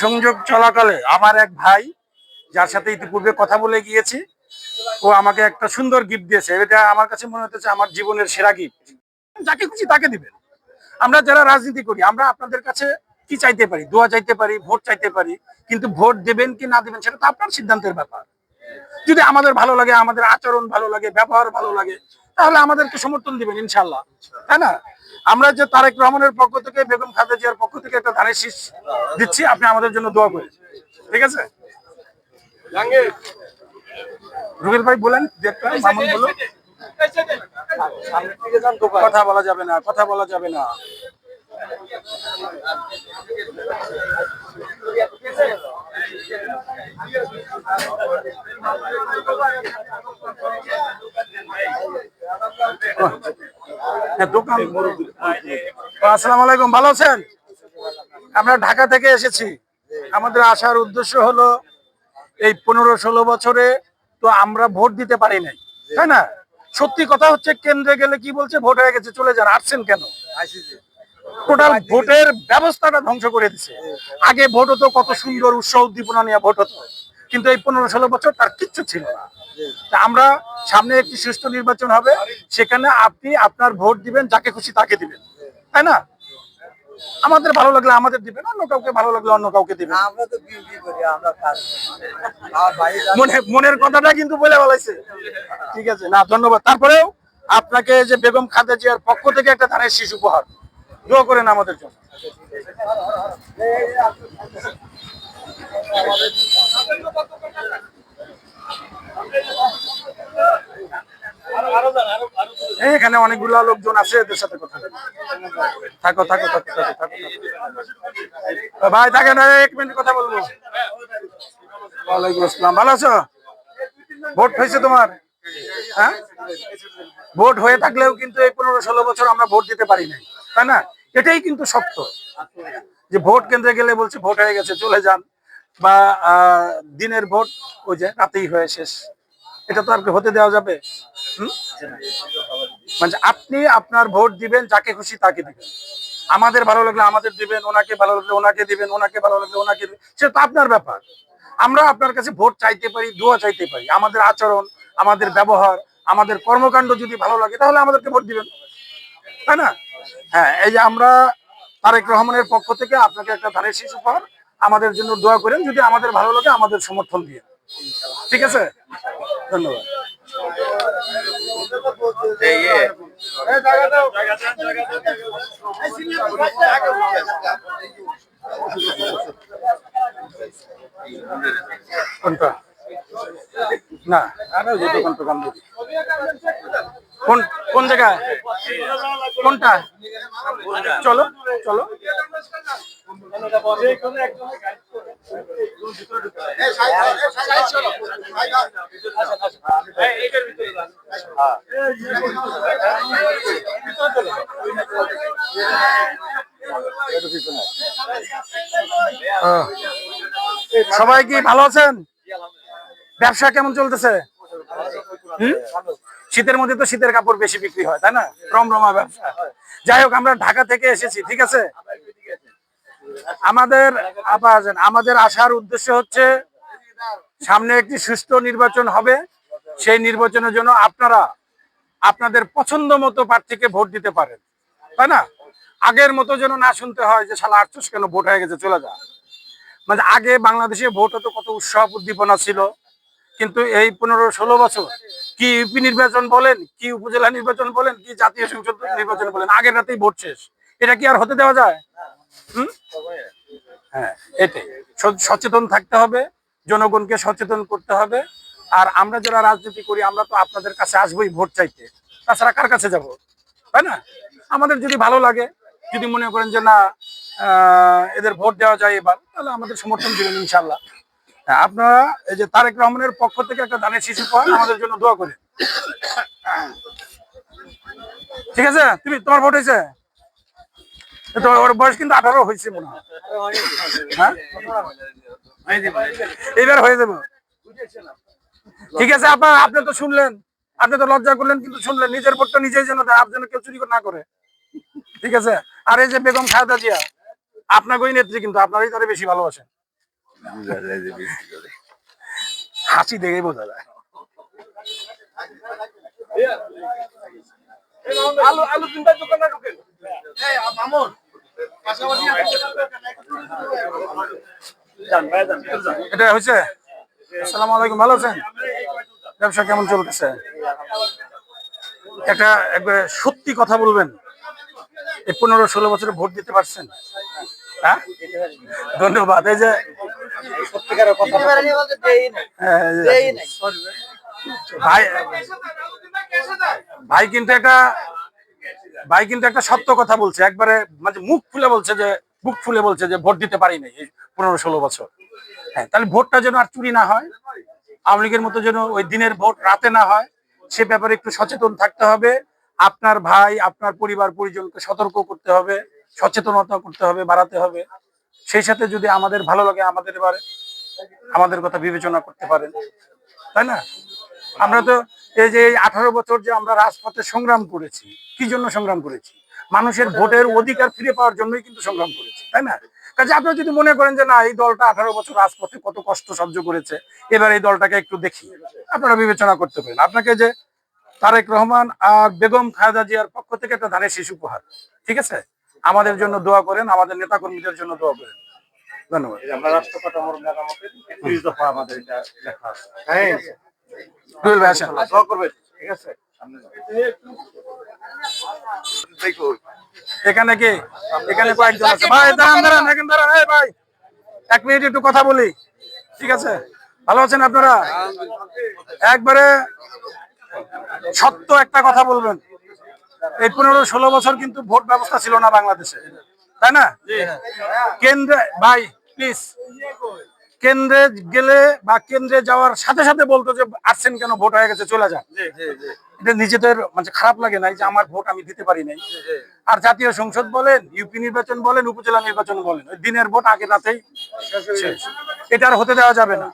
সংযোগ চলাকালে আমার এক ভাই যার সাথে ইতিপূর্বে কথা বলে গিয়েছি, ও আমাকে একটা সুন্দর গিফট দিয়েছে। এটা আমার কাছে মনে হচ্ছে আমার জীবনের সেরা গিফট। যাকে খুশি তাকে দিবেন। আমরা যারা রাজনীতি করি, আমরা আপনাদের কাছে কি চাইতে পারি? দোয়া চাইতে পারি, ভোট চাইতে পারি, কিন্তু ভোট দেবেন কি না দেবেন সেটা তো আপনার সিদ্ধান্তের ব্যাপার। যদি আমাদের ভালো লাগে, আমাদের আচরণ ভালো লাগে, ব্যবহার ভালো লাগে, তাহলে আমাদেরকে সমর্থন দিবেন ইনশাল্লাহ, তাই না? আমরা যে তারেক রহমানের পক্ষ থেকে, বেগম খালেদা জিয়ার পক্ষ থেকে একটা ধানের শীষ দিচ্ছি, আপনি আমাদের জন্য দোয়া করেন, ঠিক আছে? রুবেল ভাই বলেন, মামুন বলো। কথা বলা যাবে না, কথা বলা যাবে না। দোকান। আসসালামু আলাইকুম, ভালো আছেন? আমরা ঢাকা থেকে এসেছি। আমাদের আসার উদ্দেশ্য হলো এই 15-16 বছরে তো আমরা ভোট দিতে পারি নাই, তাই না? সত্যি কথা হচ্ছে, কেন্দ্রে গেলে কি বলছে, ভোট হয়ে গেছে চলে যান। আসছেন কেন? টোটাল ভোটের ব্যবস্থাটা ধ্বংস করে দিচ্ছে। আগে ভোট হতো, কত সুন্দর উৎসাহ উদ্দীপনা নিয়ে ভোট হতো, কিন্তু এই 15-16 বছর তার কিচ্ছু ছিল না। আমরা সামনে একটি সুষ্ঠু নির্বাচন হবে, সেখানে আপনি আপনার ভোট দিবেন, যাকে খুশি তাকে দিবেন, তাই না? আমাদের ভালো লাগলে আমাদের দিবেন, অন্য কাউকে ভালো লাগলে অন্য কাউকে দিবেন। মনের কথাটা কিন্তু বলে বলাইছে, ঠিক আছে না? ধন্যবাদ। তারপরেও আপনাকে যে বেগম খালেদা জিয়ার পক্ষ থেকে একটা ধানের শীষ উপহার, দোয়া করেন আমাদের জন্য। এখানে অনেকগুলো লোকজন আছে, এদের সাথে কথা থাকো থাকো থাকো থাকো থাকো ভাই, থাকে না, 1 মিনিট কথা বলবো। ওয়ালাইকুম আসসালাম, ভালো আছো? ভোট হয়েছে তোমার? হ্যাঁ, ভোট হয়ে থাকলেও কিন্তু এই 15-16 বছর আমরা ভোট দিতে পারি নাই, তাই না? এটাই কিন্তু সত্য, যে ভোট কেন্দ্রে গেলে বলছে ভোট হয়ে গেছে চলে যান, বা দিনের ভোট ওই যে রাতেই হয়ে শেষ। এটা তো আর কি হতে দেওয়া যাবে? মানে আপনি আপনার ভোট দিবেন, যাকে খুশি তাকে দিবেন। আমাদের ভালো লাগলে আমাদের দিবেন, ওনাকে ভালো লাগলে ওনাকে দিবেন, ওনাকে ভালো লাগলে ওনাকে দিবেন, সেটা তো আপনার ব্যাপার। আমরা আপনার কাছে ভোট চাইতে পারি, দোয়া চাইতে পারি। আমাদের আচরণ, আমাদের ব্যবহার, আমাদের কর্মকাণ্ড যদি ভালো লাগে, তাহলে আমাদেরকে ভোট দিবেন, তাই না? হ্যাঁ, এই যে আমরা তারেক রহমানের পক্ষ থেকে আপনাকে একটা ধানের শীষ উপহার, আমাদের জন্য দোয়া করেন, যদি আমাদের ভালো লাগে আমাদের সমর্থন দিয়ে, ঠিক আছে? ধন্যবাদ। কোনটা? না, আরো যে দোকান টোকান দেখি। কোন কোন জায়গায়? কোনটা? চলো চলো। সবাই কি ভালো আছেন? ব্যবসা কেমন চলতেছে? শীতের মধ্যে তো শীতের কাপড় বেশি বিক্রি হয়, তাই না? রমরমা ব্যবসা। যাই হোক, আমরা ঢাকা থেকে এসেছি, ঠিক আছে? আমাদের আসার উদ্দেশ্য হচ্ছে, সামনে একটি সুষ্ঠু নির্বাচন হবে। সেই নির্বাচনের জন্য আপনারা আপনাদের পছন্দ মতো প্রার্থীকে ভোট দিতে পারেন, তাই না? আগের মতো যেন না শুনতে হয় যে শালা আটচুস কেন, ভোট হয়ে গেছে চলে যা। মানে আগে বাংলাদেশে ভোট হতো, কত উৎসাহ উদ্দীপনা ছিল, কিন্তু এই 15-16 বছর কি ইউপি নির্বাচন বলেন, কি উপজেলা নির্বাচন বলেন, কি জাতীয় সংসদ নির্বাচন বলেন, আগের রাতেই ভোট শেষ। এটা কি আর হতে দেওয়া যায়? হ্যাঁ, এটাই। সচেতন থাকতে হবে, জনগণকে সচেতন করতে হবে। আর আমরা যারা রাজনীতি করি, আমরা তো আপনাদের কাছে আসবোই ভোট চাইতে, তাছাড়া কার কাছে যাব, তাই না? আমাদের যদি ভালো লাগে, যদি মনে করেন যে না, এদের ভোট দেওয়া যায় এবার, তাহলে আমাদের সমর্থন দিবেন ইনশাল্লাহ। হ্যাঁ, আপনারা এই যে তারেক রহমানের পক্ষ থেকে একটা ধানের শীষ উপহার, আমাদের জন্য দোয়া করে, ঠিক আছে? তোমার ভোট হয়েছে? ওর বয়স কিন্তু 18 হয়েছে মনে হয়। হ্যাঁ, এবার হয়ে যাবো, ঠিক আছে? আপনি তো শুনলেন, আপনি তো লজ্জা করলেন, কিন্তু শুনলেন। নিজের ভোটটা নিজেই যেন দেয়, আর যেন কেউ চুরি না করে, ঠিক আছে? আর এই যে বেগম খালেদা জিয়া, আপনাকে ওই নেত্রী, কিন্তু আপনারই তারা বেশি ভালোবাসেন। হাসি দেখেই বোঝা যায়। আলু আলু তিনটা দোকানে ঢুকেন। মামুন এটা হয়েছে। আসসালামু আলাইকুম, ভালো আছেন? ব্যবসা কেমন চলতেছে? একটা একবারে সত্যি কথা বলবেন, এই 15-16 বছরে ভোট দিতে পারছেন? হ্যাঁ, ধন্যবাদ। এই যে সত্যিকারের কথা ভাই, ভাই কিন্তু একটা ভাই কিন্তু একটা সত্য কথা বলছে, একবারে মানে মুখ খুলে বলছে যে, বুক ফুলে বলছে যে ভোট দিতে পারি নাই এই 15-16 বছর। হ্যাঁ, তাহলে ভোটটা যেন আর চুরি না হয়, আওয়ামী লীগের মতো যেন ওই দিনের ভোট রাতে না হয়, সে ব্যাপারে একটু সচেতন থাকতে হবে। আপনার ভাই, আপনার পরিবার পরিজনকে সতর্ক করতে হবে, সচেতনতা করতে হবে, বাড়াতে হবে। সেই সাথে যদি আমাদের ভালো লাগে, আমাদের এবারে আমাদের কথা বিবেচনা করতে পারেন, তাই না? আমরা তো এই যে 18 বছর যে আমরা রাজপথে সংগ্রাম করেছি, কি জন্য সংগ্রাম করেছি? মানুষের ভোটের অধিকার ফিরে পাওয়ার জন্যই কিন্তু সংগ্রাম করেছি, তাই না? কাজে আপনারা যদি মনে করেন যে না, এই দলটা 18 বছর রাজপথে কত কষ্ট সহ্য করেছে, এবার এই দলটাকে একটু দেখি, আপনারা বিবেচনা করতে পারেন। আপনাকে যে তারেক রহমান আর বেগম খালেদা জিয়ার পক্ষ থেকে একটা ধানের শীষ উপহার, ঠিক আছে? আমাদের জন্য দোয়া করেন, আমাদের নেতা কর্মীদের জন্য দোয়া করেন। ধন্যবাদ। আমরা রাষ্ট্রপতি মেরামতের 30 দফা আমাদের এটা লেখা আছে। হ্যাঁ, রুবেল ভাই আসেন, দোয়া করবেন, ঠিক আছে? এখানে কি, এখানে কয়েকজন আছে। ভাই দাঁড়ান দাঁড়ান, এখানে দাঁড়ান। এই ভাই, 1 মিনিট একটু কথা বলি, ঠিক আছে? ভালো আছেন আপনারা? একবারে সত্য একটা কথা বলবেন। এই 15-16 বছর কিন্তু ভোট ব্যবস্থা ছিল না বাংলাদেশে, তাই না? কেন্দ্রে ভাই প্লিজ, কেন্দ্রে গেলে বা কেন্দ্রে যাওয়ার সাথে সাথে বলতো যে আসছেন কেন, ভোট হয়ে গেছে, চলে যান। এটা নিজেদের মানে খারাপ লাগে নাই যে আমার ভোট আমি দিতে পারি নাই? আর জাতীয় সংসদ বলেন, ইউপি নির্বাচন বলেন, উপজেলা নির্বাচন বলেন, ওই দিনের ভোট আগে রাতেই শেষ। এটা আর হতে দেওয়া যাবে না।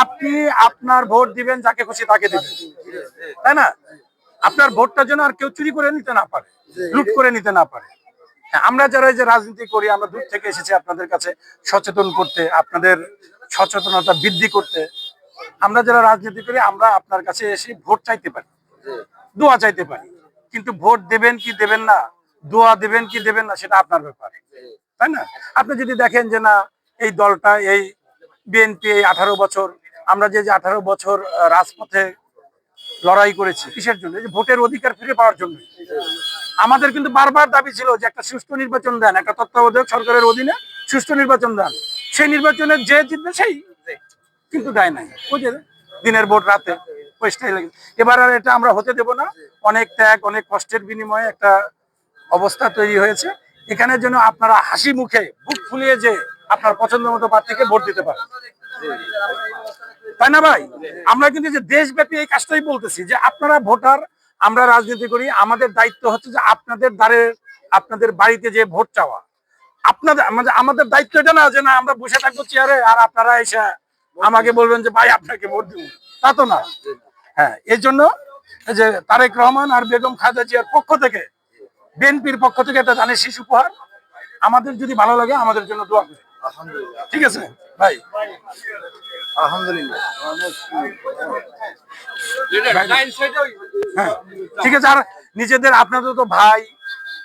আপনি আপনার ভোট দিবেন, যাকে খুশি তাকে দিবেন, তাই না? আপনার ভোটটা যেন আর কেউ চুরি করে নিতে না পারে, লুট করে নিতে না পারে। আমরা যারা এই যে রাজনীতি করি, আমরা দূর থেকে এসেছি আপনাদের কাছে সচেতন করতে, আপনাদের সচেতনতা বৃদ্ধি করতে। আমরা যারা রাজনীতি করি, আমরা আপনার কাছে এসে ভোট চাইতে পারি, দোয়া চাইতে পারি, কিন্তু ভোট দেবেন কি দেবেন না, দোয়া দেবেন কি দেবেন না, সেটা আপনার ব্যাপার, তাই না? আপনি যদি দেখেন যে না, এই দলটা, এই বিএনপি, এই 18 বছর আমরা যে 18 বছর রাজপথে লড়াই করেছি, কিসের জন্য? যে ভোটের অধিকার ফিরে পাওয়ার জন্য। আমাদের কিন্তু বারবার দাবি ছিল যে একটা সুষ্ঠু নির্বাচন দেন, একটা তত্ত্বাবধায়ক সরকারের অধীনে সুষ্ঠু নির্বাচন দেন। সেই নির্বাচনে যে জিতবে সেই, কিন্তু দেয় নাই। ওই যে দিনের ভোট রাতে, ওই স্টাইল। এবার আর এটা আমরা হতে দেব না। অনেক ত্যাগ, অনেক কষ্টের বিনিময়ে একটা অবস্থা তৈরি হয়েছে। এখানের জন্য আপনারা হাসি মুখে বুক ফুলিয়ে যে আপনার পছন্দ মতো প্রার্থীকে ভোট দিতে পারেন, তাই না ভাই? আমরা কিন্তু যে দেশব্যাপী এই কাজটাই বলতেছি যে আপনারা ভোটার, আমরা রাজনীতি করি, আমাদের দায়িত্ব হচ্ছে যে আপনাদের দ্বারে, আপনাদের বাড়িতে যে ভোট চাওয়া। আপনাদের মানে আমাদের দায়িত্ব এটা না যে না আমরা বসে থাকবো চেয়ারে আর আপনারা এসে আমাকে বলবেন যে ভাই আপনাকে ভোট দিব, তা তো না। হ্যাঁ, এই জন্য এই যে তারেক রহমান আর বেগম খালেদা জিয়ার পক্ষ থেকে, বিএনপির পক্ষ থেকে একটা ধানের শীষ উপহার। আমাদের যদি ভালো লাগে, আমাদের জন্য দোয়া করুন। ঠিক আছে ভাই? আলহামদুলিল্লাহ। হ্যাঁ, ঠিক আছে। আর নিজেদের, আপনাদের তো ভাই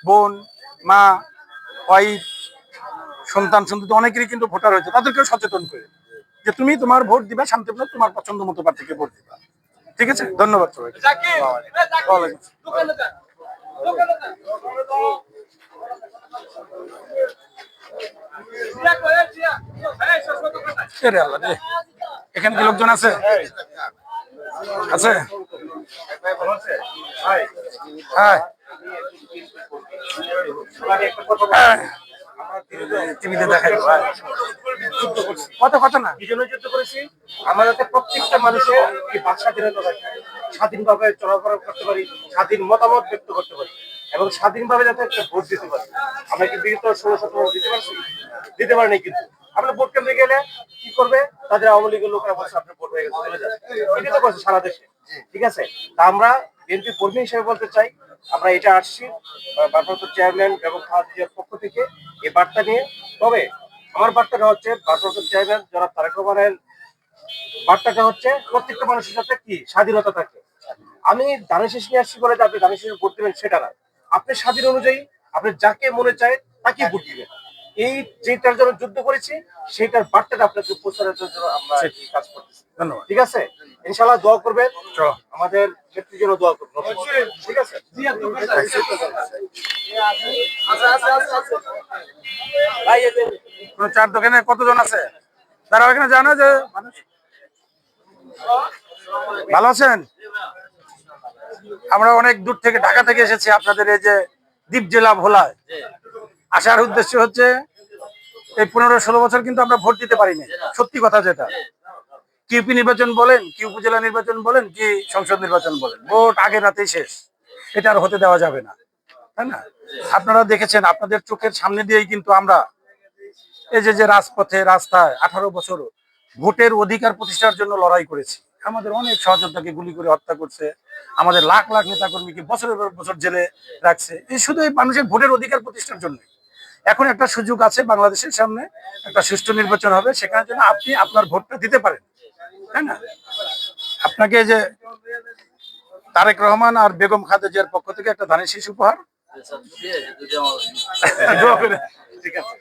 বোন, মা, ওয়াইফ, সন্তান সন্ততি অনেকেরই কিন্তু ভোটার হয়েছে, তাদেরকেও সচেতন করে যে তুমি তোমার ভোট দিবা শান্তিপূর্ণ, তোমার পছন্দ মতো প্রার্থীকে ভোট দিবা। ঠিক আছে, ধন্যবাদ সবাইকে। এখানে কি লোকজন আছে? আছে? হ্যাঁ, টিভিতে দেখাই কত কত না, কি জন্য যুদ্ধ করেছি? আমরা যাতে প্রত্যেকটা মানুষের এই বাক স্বাধীনতা থাকে, স্বাধীনভাবে চলাফেরা করতে পারি, স্বাধীন মতামত ব্যক্ত করতে পারি, এবং স্বাধীনভাবে যাতে একটা ভোট দিতে পারি। আমরা কি বিগত 16-17 দিতে পারছি? দিতে পারিনি। কিন্তু আমরা ভোট কেন্দ্রে গেলে কি করবে? তাদের আওয়ামী লীগের লোকেরা বলছে আপনার ভোট হয়ে গেছে, চলে যাবে। এটা তো করছে সারা দেশে, ঠিক আছে? তা আমরা বিএনপি কর্মী হিসেবে বলতে চাই, আমরা এটা আসছি ভারপ্রাপ্ত চেয়ারম্যান বেগম খালেদা জিয়ার পক্ষ থেকে এই বার্তা নিয়ে। তবে আমার বার্তাটা হচ্ছে ভারপ্রাপ্ত চেয়ারম্যান যারা তারেক রহমানের বার্তাটা হচ্ছে প্রত্যেকটা মানুষের সাথে কি স্বাধীনতা থাকে। আমি ধানের শীষ নিয়ে আসছি বলে যে আপনি ধানের শীষ ভোট দেবেন সেটা না। আপনি স্বাধীন অনুযায়ী আপনি যাকে মনে চায় তাকে ভোট দিবেন। এই যেটার জন্য যুদ্ধ করেছি সেটার বার্তাটা আপনাকে প্রচারের জন্য আমরা এই কাজ করতেছি। ধন্যবাদ। ঠিক আছে, ইনশাআল্লাহ দোয়া করবেন, চলো। আমাদের নেত্রীর জন্য দোয়া করবেন। ঠিক আছে। কোনো চার দোকানে কতজন আছে তারা এখানে জানো যে মানুষ ভালো আছেন? আমরা অনেক দূর থেকে ঢাকা থেকে এসেছি আপনাদের এই যে দ্বীপ জেলা ভোলায়। আসার উদ্দেশ্য হচ্ছে এই 15-16 বছর কিন্তু আমরা ভোট দিতে পারিনি, সত্যি কথা যেটা। কিউপি নির্বাচন বলেন, কি উপজেলা নির্বাচন বলেন, কি সংসদ নির্বাচন বলেন, ভোট আগের রাতেই শেষ। এটা আর হতে দেওয়া যাবে না, তাই না? আপনারা দেখেছেন, আপনাদের চোখের সামনে দিয়েই কিন্তু আমরা এই যে রাজপথে রাস্তায় 18 বছর ভোটের অধিকার প্রতিষ্ঠার জন্য লড়াই করেছি। আমাদের অনেক সহযোদ্ধাকে গুলি করে হত্যা করছে, আমাদের লাখ লাখ নেতাকর্মীকে বছরের পর বছর জেলে রাখছে, এই শুধু এই মানুষের ভোটের অধিকার প্রতিষ্ঠার জন্য। এখন একটা সুযোগ আছে, বাংলাদেশের সামনে একটা সুষ্ঠু নির্বাচন হবে, সেখানে যেন আপনি আপনার ভোটটা দিতে পারেন, তাই না? আপনাকে যে তারেক রহমান আর বেগম খালেদা জিয়ার পক্ষ থেকে একটা ধানের শীষ উপহার। দোয়া করেন, ঠিক আছে,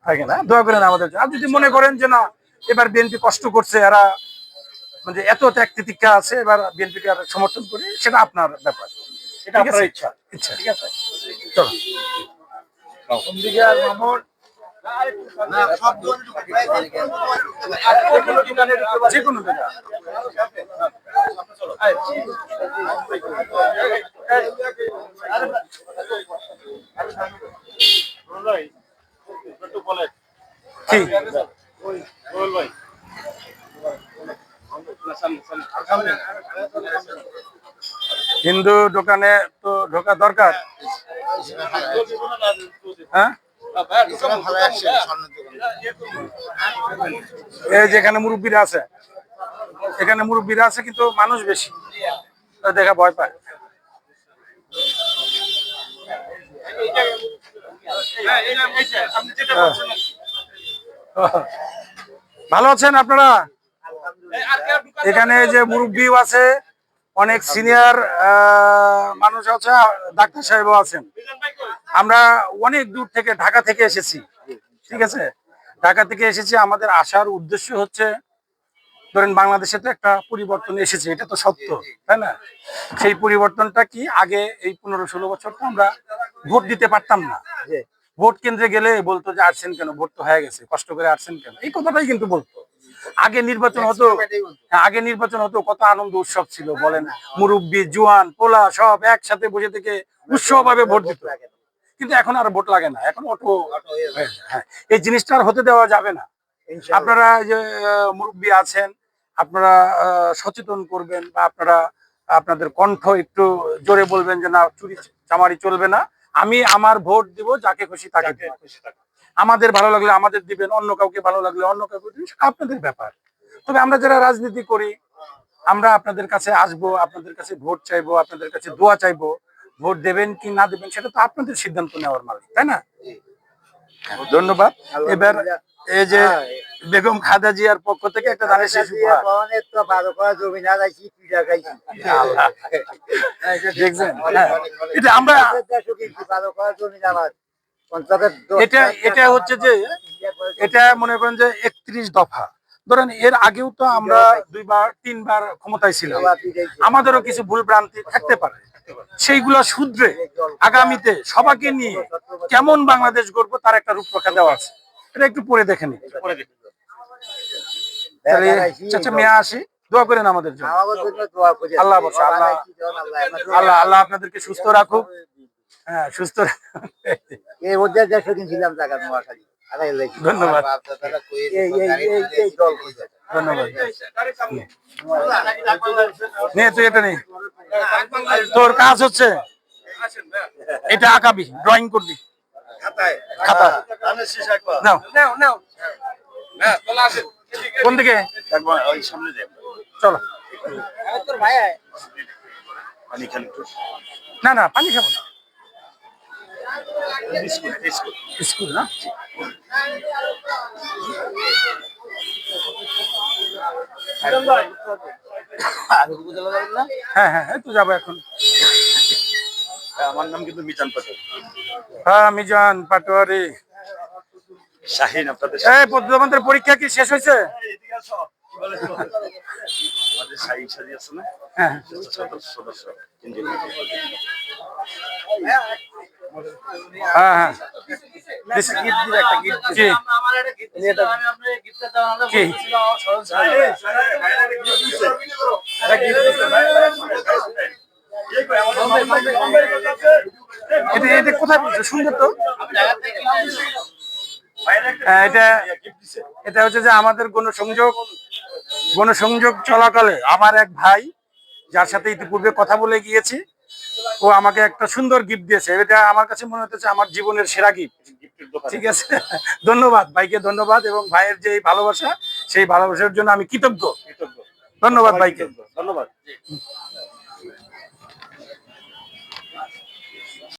থাকে না, দোয়া করেন আমাদের জন্য। আর যদি মনে করেন যে না, এবার বিএনপি কষ্ট করছে, এরা মানে এত ত্যাগ তিতিক্ষা আছে, এবার বিএনপিকে আর সমর্থন করি, সেটা আপনার ব্যাপার, এটা আপনার ইচ্ছা। ইচ্ছা। ঠিক আছে, চলো। যে কোনো জায়গা। কি? হিন্দু দোকানে তো ঢোকা দরকার, হ্যাঁ? এই যেখানে মুরব্বীরা আছে, এখানে মুরব্বীরা আছে কিন্তু মানুষ বেশি, দেখা ভয় পায়। ভালো আছেন আপনারা? এখানে যে মুরব্বীও আছে, অনেক সিনিয়র মানুষ আছে, ডাক্তার সাহেবও আছেন। আমরা অনেক দূর থেকে ঢাকা থেকে এসেছি, ঠিক আছে, ঢাকা থেকে এসেছি। আমাদের আসার উদ্দেশ্য হচ্ছে, ধরেন বাংলাদেশে তো একটা পরিবর্তন এসেছে, এটা তো সত্য, তাই না? সেই পরিবর্তনটা কি, আগে এই 15-16 বছর তো আমরা ভোট দিতে পারতাম না। ভোট কেন্দ্রে গেলে বলতো যে আসছেন কেন, ভোট তো হয়ে গেছে, কষ্ট করে আসছেন কেন, এই কথাটাই কিন্তু বলতো। আগে নির্বাচন হতো, আগে নির্বাচন হতো, কত আনন্দ উৎসব ছিল বলেন, মুরব্বী জুয়ান পোলা সব একসাথে বসে থেকে উৎসব ভাবে ভোট দিত। কিন্তু এখন আর ভোট লাগে না, এখন অটো। হ্যাঁ, এই জিনিসটা আর হতে দেওয়া যাবে না। আপনারা যে মুরব্বী আছেন, আপনারা সচেতন করবেন, বা আপনারা আপনাদের কণ্ঠ একটু জোরে বলবেন যে না, চুরি চামারি চলবে না, আমি আমার ভোট দিব যাকে খুশি তাকে দিব। আমাদের ভালো লাগলে আমাদের দিবেন, অন্য কাউকে ভালো লাগলে অন্য কাউকে দিবেন, সেটা আপনাদের ব্যাপার। তবে আমরা যারা রাজনীতি করি, আমরা আপনাদের কাছে আসবো, আপনাদের কাছে ভোট চাইবো, আপনাদের কাছে দোয়া চাইবো। ভোট দেবেন কি না দেবেন সেটা তো আপনাদের সিদ্ধান্ত নেওয়ার মালিক, তাই না? ধন্যবাদ। এবার এই যে বেগম খালেদা জিয়ার পক্ষ থেকে একটা ধানের শীষ উপহার। দেখছেন, এটা আমরা, এটা হচ্ছে যে, এটা মনে করেন যে 31 দফা। ধরেন এর আগেও তো আমরা 2-3বার ক্ষমতায় ছিলাম, আমাদেরও কিছু ভুল ভ্রান্তি থাকতে পারে, সেইগুলো শুধরে আগামীতে সবাইকে নিয়ে কেমন বাংলাদেশ গড়বো তার একটা রূপরেখা দেওয়া আছে, এটা একটু পড়ে দেখে নিন। চাচা মিয়া আসি, দোয়া করেন আমাদের জন্য। আল্লাহ বলছে, আল্লাহ আল্লাহ আল্লাহ আপনাদেরকে সুস্থ রাখুক। হ্যাঁ, সুস্থ ধন্যবাদ, ধন্যবাদ। নে তুই এটা নেই, তোর কাজ হচ্ছে এটা আঁকাবি, ড্রয়িং করবি খাতা। নাও নাও, কোন দিকে? চলো। না না, পানি খাবো না, স্কুল না। হ্যাঁ হ্যাঁ, এই তো যাবো এখন। আমার নাম কিন্তু মিজান পাটেল। হ্যাঁ, মিজান পাটোয়ারি। শাহিন আপনাদের এই তোমাদের পরীক্ষা কি শেষ হয়েছে? আমাদের শাহিন সাজি আছে না, হ্যাঁ সদস্য ইঞ্জিনিয়ার। হ্যাঁ হ্যাঁ, দিস- কি? কি? এটা কোথায় বলছো? সুন্দর তো। এটা এটা হচ্ছে যে আমাদের গণসংযোগ চলাকালে আমার এক ভাই, যার সাথে ইতিপূর্বে কথা বলে গিয়েছি, ও আমাকে একটা সুন্দর গিফট দিয়েছে। এটা আমার কাছে মনে হচ্ছে আমার জীবনের সেরা গিফট। ঠিক আছে, ধন্যবাদ ভাইকে, ধন্যবাদ। এবং ভাইয়ের যে এই ভালোবাসা, সেই ভালোবাসার জন্য আমি কৃতজ্ঞ। ধন্যবাদ ভাইকে। ধন্যবাদ।